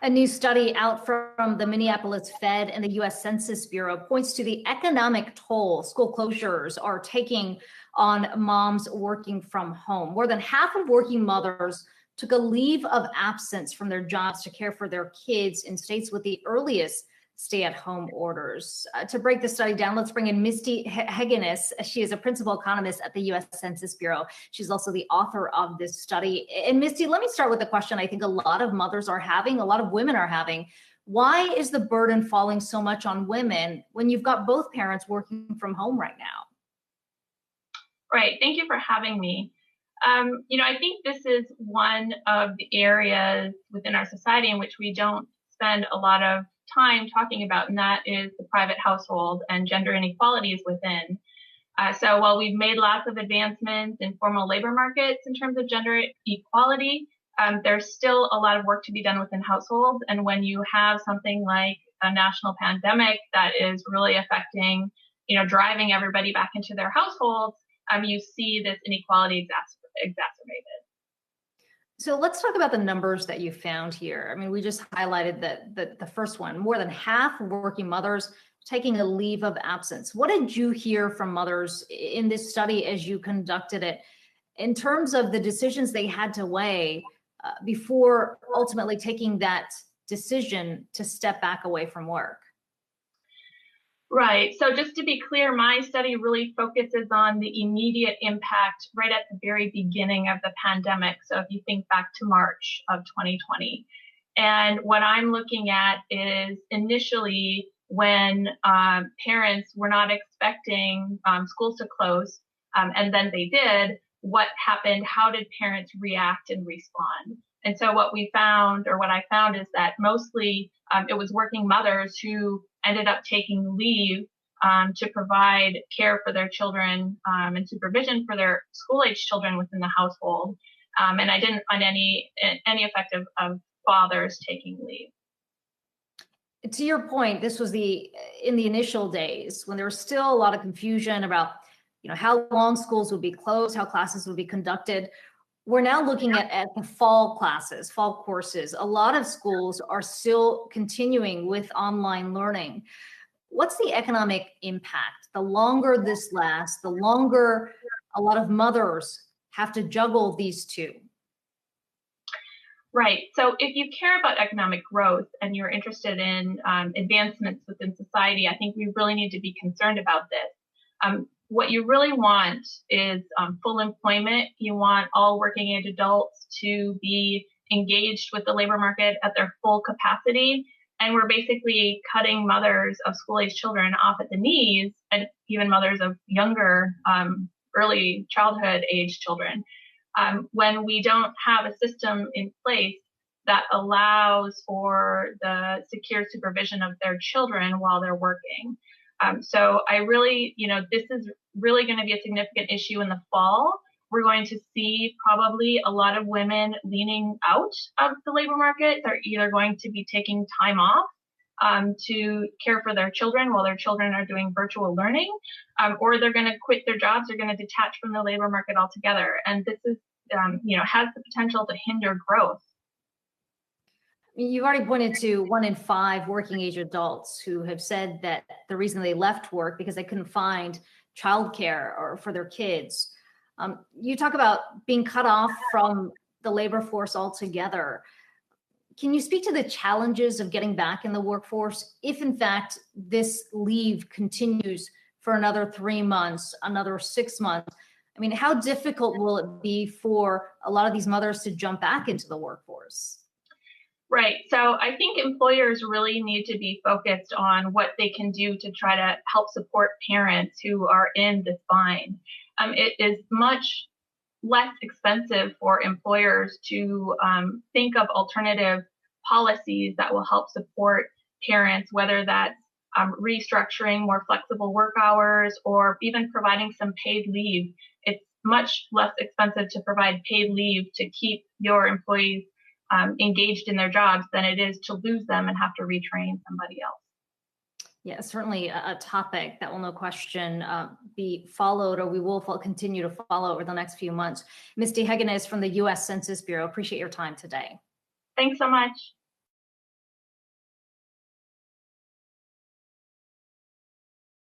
A new study out from the Minneapolis Fed and the U.S. Census Bureau points to the economic toll school closures are taking on moms working from home. More than half of working mothers took a leave of absence from their jobs to care for their kids in states with the earliest stay-at-home orders. To break the study down, let's bring in Misty Heggeness. She is a principal economist at the U.S. Census Bureau. She's also the author of this study. And Misty, let me start with a question I think a lot of mothers are having, a lot of women are having. Why is the burden falling so much on women when you've got both parents working from home right now? Right. Thank you for having me. I think this is one of the areas within our society in which we don't spend a lot of time talking about, and that is the private household and gender inequalities within. So while we've made lots of advancements in formal labor markets in terms of gender equality, there's still a lot of work to be done within households. And when you have something like a national pandemic that is really affecting, driving everybody back into their households, you see this inequality exacerbated. So let's talk about the numbers that you found here. I mean, we just highlighted the first one, more than half of working mothers taking a leave of absence. What did you hear from mothers in this study as you conducted it in terms of the decisions they had to weigh before ultimately taking that decision to step back away from work? Right. So just to be clear, my study really focuses on the immediate impact right at the very beginning of the pandemic. So if you think back to March of 2020, and what I'm looking at is initially when parents were not expecting schools to close, and then they did, what happened? How did parents react and respond? And so what I found is that mostly it was working mothers who ended up taking leave to provide care for their children and supervision for their school-age children within the household. And I didn't find any effect of fathers taking leave. To your point, this was in the initial days when there was still a lot of confusion about how long schools would be closed, how classes would be conducted. We're now looking at the fall classes, fall courses. A lot of schools are still continuing with online learning. What's the economic impact? The longer this lasts, the longer a lot of mothers have to juggle these two. Right. So if you care about economic growth and you're interested in advancements within society, I think we really need to be concerned about this. What you really want is full employment. You want all working age adults to be engaged with the labor market at their full capacity. And we're basically cutting mothers of school-age children off at the knees, and even mothers of younger, early childhood age children, when we don't have a system in place that allows for the secure supervision of their children while they're working. So I really, this is really going to be a significant issue in the fall. We're going to see probably a lot of women leaning out of the labor market. They're either going to be taking time off to care for their children while their children are doing virtual learning, or they're going to quit their jobs. They're going to detach from the labor market altogether. And this is, has the potential to hinder growth. You've already pointed to 1 in 5 working age adults who have said that the reason they left work because they couldn't find childcare or for their kids. You talk about being cut off from the labor force altogether. Can you speak to the challenges of getting back in the workforce if, in fact, this leave continues for another 3 months, another 6 months? I mean, how difficult will it be for a lot of these mothers to jump back into the workforce? Right. So I think employers really need to be focused on what they can do to try to help support parents who are in this bind. It is much less expensive for employers to think of alternative policies that will help support parents, whether that's restructuring more flexible work hours or even providing some paid leave. It's much less expensive to provide paid leave to keep your employees engaged in their jobs than it is to lose them and have to retrain somebody else. Yeah, certainly a topic that will no question be followed, or we will continue to follow over the next few months. Misty Heggeness from the U.S. Census Bureau, appreciate your time today. Thanks so much.